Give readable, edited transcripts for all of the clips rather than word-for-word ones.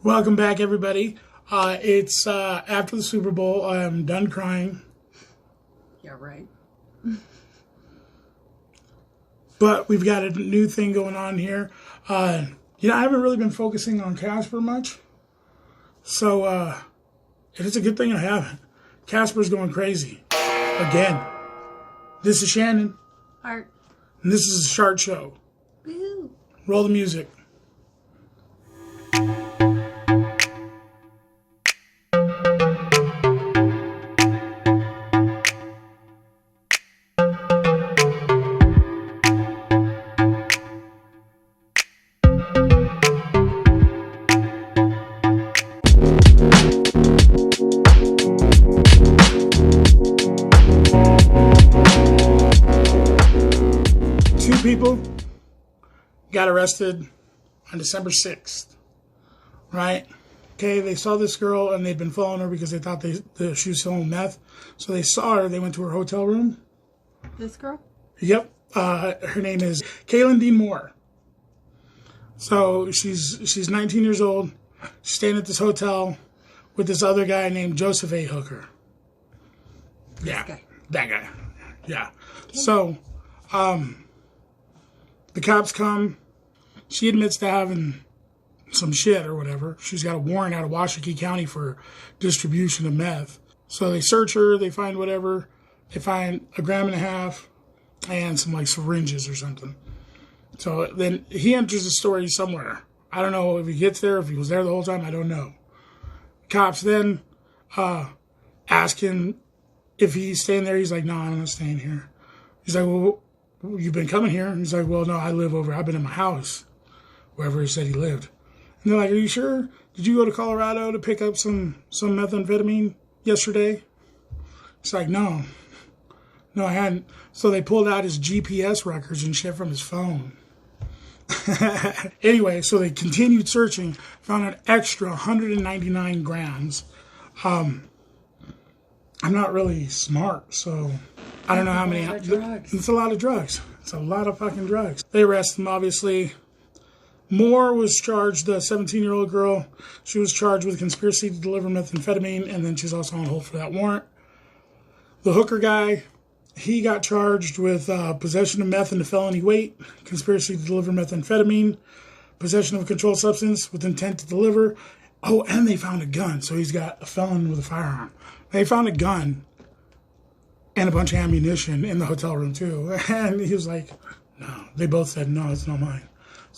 Welcome back, everybody. It's after the Super Bowl. I'm done crying. Yeah, right. But we've got a new thing going on here. I haven't really been focusing on Casper much. So it's a good thing I haven't. Casper's going crazy. Again. This is Shannon. Art. And this is a Shark Show. Woo. Roll the music. People got arrested on December 6th, right? Okay, they saw this girl and they'd been following her because they thought she was selling meth. So they saw her, they went to her hotel room. This girl? Yep. Her name is Kaylin Dean Moore. So she's 19 years old. She's staying at this hotel with this other guy named Joseph A. Hooker. Yeah, that guy. Yeah. So, the cops come. She admits to having some shit or whatever. She's got a warrant out of Washakie County for distribution of meth. So they search her. They find whatever. They find 1.5 grams and some syringes or something. So then he enters the story somewhere. I don't know if he gets there, if he was there the whole time. I don't know. Cops then ask him if he's staying there. He's like, no, I'm not staying here. He's like, well, you've been coming here? And he's like, well, no, I live over. I've been in my house, wherever he said he lived. And they're like, are you sure? Did you go to Colorado to pick up some methamphetamine yesterday? It's like, no, I hadn't. So they pulled out his GPS records and shit from his phone. Anyway, so they continued searching, found an extra 199 grams. I'm not really smart, so I don't know how many. It's a lot of drugs. It's a lot of fucking drugs. They arrest him, obviously. Moore was charged, the 17-year-old girl. She was charged with conspiracy to deliver methamphetamine, and then she's also on hold for that warrant. The Hooker guy, he got charged with possession of meth in a felony weight, conspiracy to deliver methamphetamine, possession of a controlled substance with intent to deliver. Oh, and they found a gun, so he's got a felon with a firearm. They found a gun and a bunch of ammunition in the hotel room, too. And he was like, no. They both said, no, it's not mine.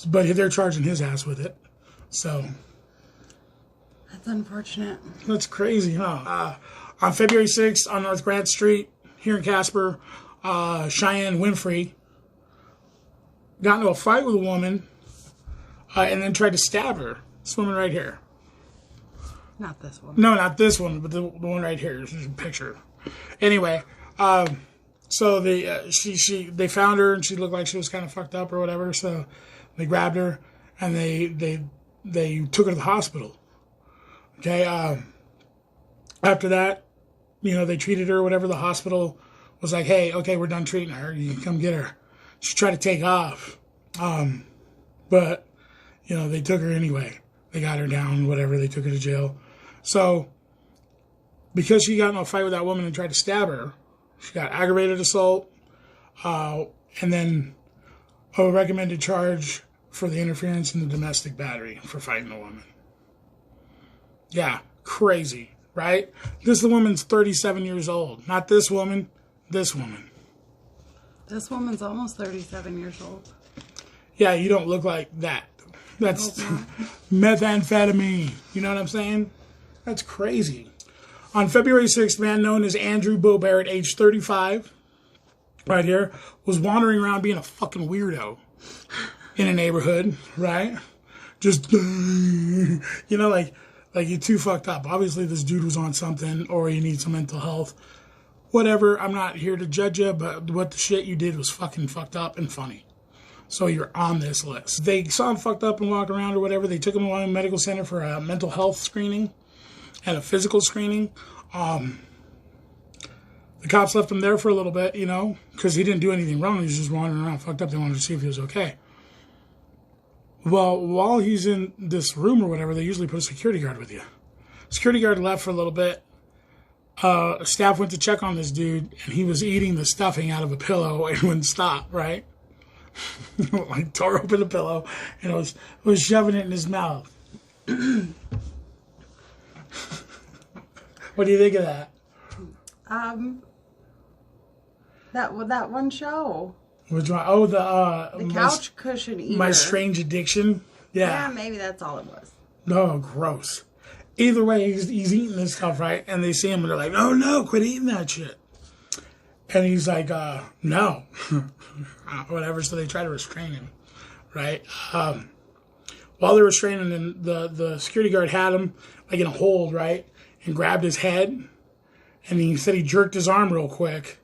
But they're charging his ass with it. So. That's unfortunate. That's crazy, huh? On February 6th, on North Grant Street, here in Casper, Cheyenne Winfrey got into a fight with a woman and then tried to stab her. This woman right here. Not this one. No, not this one, but the one right here. There's a picture. Anyway, so they found her and she looked like she was kind of fucked up or whatever. So they grabbed her and they took her to the hospital. Okay. After that, they treated her or whatever. The hospital was like, hey, okay, we're done treating her. You can come get her. She tried to take off. But they took her anyway. They got her down, whatever. They took her to jail. So, because she got in a fight with that woman and tried to stab her, she got aggravated assault, and then a recommended charge for the interference in the domestic battery for fighting a woman. Yeah, crazy, right? This woman's 37 years old. Not this woman, this woman. This woman's almost 37 years old. Yeah, you don't look like that. That's methamphetamine. You know what I'm saying? That's crazy. On February 6th, a man known as Andrew Buber, at age 35, right here, was wandering around being a fucking weirdo in a neighborhood, right? Just, like you're too fucked up. Obviously, this dude was on something, or he needs some mental health. Whatever, I'm not here to judge you, but what the shit you did was fucking fucked up and funny. So you're on this list. They saw him fucked up and walk around or whatever. They took him to a medical center for a mental health screening and a physical screening. The cops left him there for a little bit, because he didn't do anything wrong. He was just wandering around fucked up. They wanted to see if he was okay. Well, while he's in this room or whatever, they usually put a security guard with you. Security guard left for a little bit. Staff went to check on this dude, and he was eating the stuffing out of a pillow and wouldn't stop, right? Like, tore open the pillow and was shoving it in his mouth. What do you think of that? That one show. Which one? Oh, the couch cushion eater. My Strange Addiction. Yeah, maybe that's all it was. No, gross. Either way, he's eating this stuff, right? And they see him and they're like, "Oh no, quit eating that shit." And he's like, "No," whatever. So they try to restrain him, right? While they're restraining him, the security guard had him like in a hold, right, and grabbed his head, and he said he jerked his arm real quick,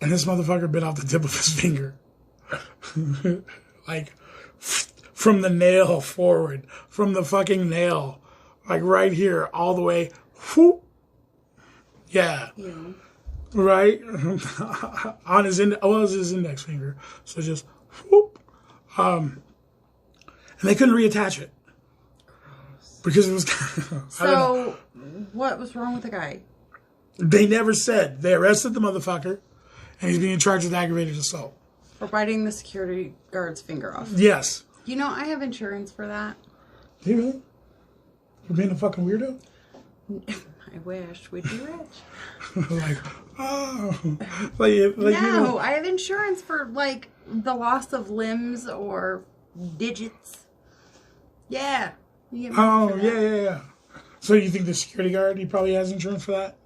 and this motherfucker bit off the tip of his finger, like from the nail forward, from the fucking nail, like right here, all the way, whoop. Yeah. Right? On his it was his index finger. So just whoop. And they couldn't reattach it. Gross. Because it was So what was wrong with the guy? They never said. They arrested the motherfucker and he's being charged with aggravated assault. For biting the security guard's finger off. Yes. You know, I have insurance for that. Do you really? For being a fucking weirdo? I wish. We'd be rich. Like, oh. No, I have insurance for, like, the loss of limbs or digits. Yeah. You get money for that. Yeah. So you think the security guard, he probably has insurance for that?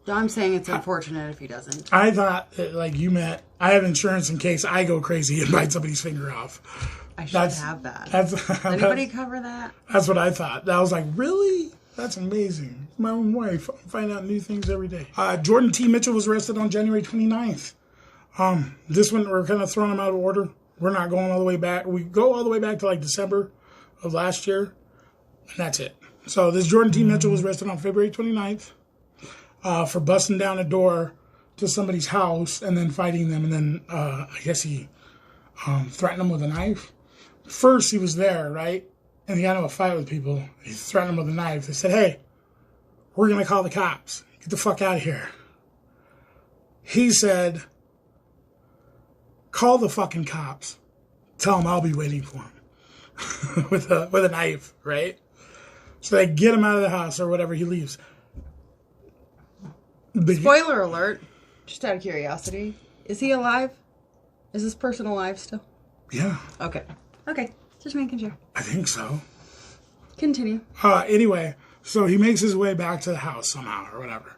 No, I'm saying it's unfortunate if he doesn't. I thought that, like you meant, I have insurance in case I go crazy and bite somebody's finger off. I should have that. Does anybody cover that? That's what I thought. I was like, really? That's amazing. My own wife. I find out new things every day. Jordan T. Mitchell was arrested on January 29th. This one, we're kind of throwing him out of order. We're not going all the way back. We go all the way back to like December of last year. And that's it. So this Jordan T. Mitchell was arrested on February 29th for busting down a door to somebody's house and then fighting them. And then I guess he threatened them with a knife. First, he was there, right? And he got into a fight with people. He threatened them with a knife. They said, "Hey, we're going to call the cops. Get the fuck out of here." He said, "Call the fucking cops. Tell them I'll be waiting for him." with a knife, right? So they get him out of the house or whatever. He leaves. Spoiler alert. Just out of curiosity. Is he alive? Is this person alive still? Yeah. Okay. Just making sure. I think so. Continue. Anyway, so he makes his way back to the house somehow or whatever.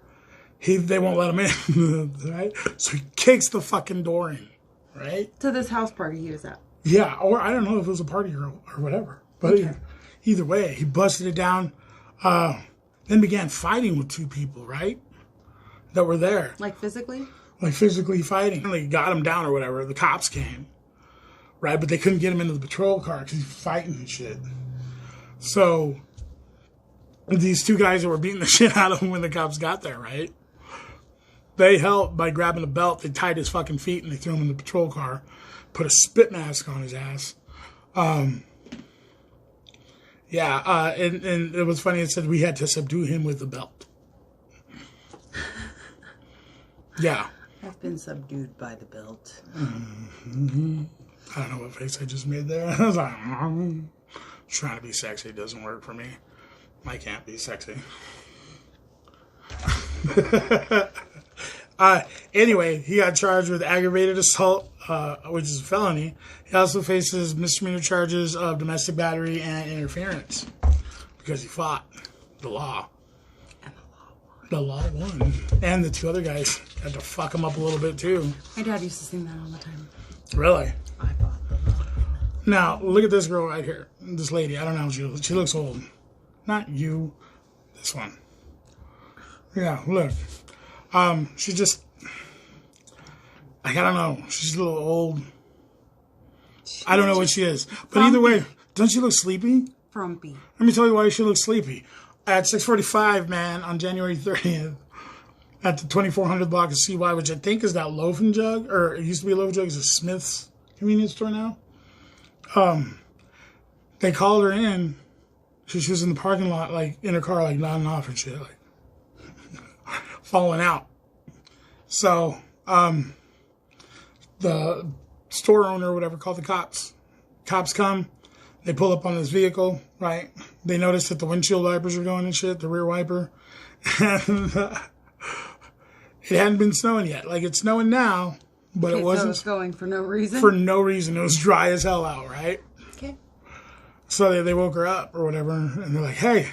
They won't let him in, right? So he kicks the fucking door in, right? To this house party he was at. Yeah, or I don't know if it was a party or whatever. But either way, he busted it down, then began fighting with two people, right? That were there. Like physically? Like physically fighting. They got him down or whatever. The cops came. Right, but they couldn't get him into the patrol car because he's fighting and shit. So, these two guys that were beating the shit out of him when the cops got there, right? They helped by grabbing a belt. They tied his fucking feet and they threw him in the patrol car. Put a spit mask on his ass. And it was funny. It said we had to subdue him with the belt. Yeah. I've been subdued by the belt. Mm-hmm. I don't know what face I just made there. I was like, trying to be sexy doesn't work for me. I can't be sexy. Anyway, he got charged with aggravated assault, which is a felony. He also faces misdemeanor charges of domestic battery and interference because he fought the law. And the law won. And the two other guys had to fuck him up a little bit too. My dad used to sing that all the time. Really? I thought the law. Now, look at this girl right here. This lady. I don't know. She looks old. Not you. This one. Yeah, look. She just... I don't know. She's a little old. I don't know what she is. But either way, don't she look sleepy? Frumpy. Let me tell you why she looks sleepy. At 6:45, man, on January 30th, at the 2400 block of CY, which I think is that Loaf and Jug, or it used to be a Loaf and Jug, it's a Smith's convenience store now. they called her in. She was in the parking lot, like, in her car, like, nodding off and shit, like, falling out. So, the store owner or whatever called the cops. Cops come. They pull up on this vehicle, right? They notice that the windshield wipers are going and shit, the rear wiper. And it hadn't been snowing yet. Like, it's snowing now, but it wasn't. So it was going for no reason? For no reason. It was dry as hell out, right? Okay. So they woke her up or whatever, and they're like, hey,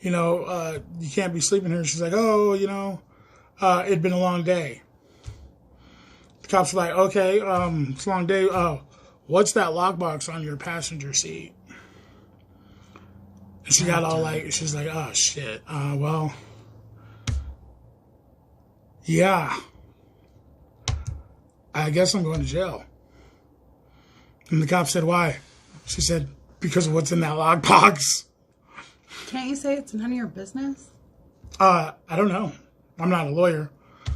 you know, you can't be sleeping here. She's like, oh, you know, it'd been a long day. The cops are like, okay, it's a long day. What's that lockbox on your passenger seat? And she got all like, she's like, oh, shit. Well, yeah. I guess I'm going to jail. And the cop said, why? She said, because of what's in that lockbox. Can't you say it's none of your business? I don't know. I'm not a lawyer.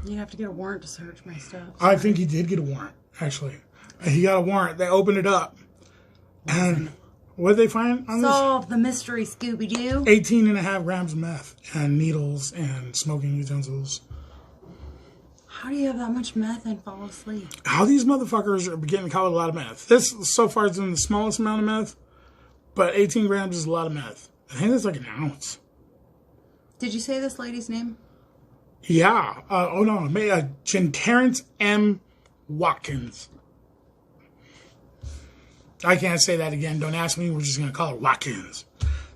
You'd have to get a warrant to search my stuff. I think he did get a warrant, actually. He got a warrant. They opened it up. And what did they find on this? Solve the mystery, Scooby-Doo. 18.5 grams of meth and needles and smoking utensils. How do you have that much meth and fall asleep? How these motherfuckers are getting caught with a lot of meth. This, so far, has been the smallest amount of meth, but 18 grams is a lot of meth. I think that's like an ounce. Did you say this lady's name? Yeah. Oh, no. Terrence M. Watkins. I can't say that again. Don't ask me. We're just going to call her Watkins.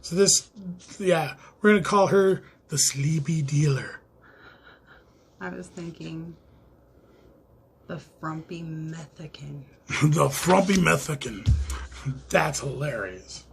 So this, yeah, we're going to call her the Sleepy Dealer. I was thinking the Frumpy Methican. The Frumpy Methican. That's hilarious.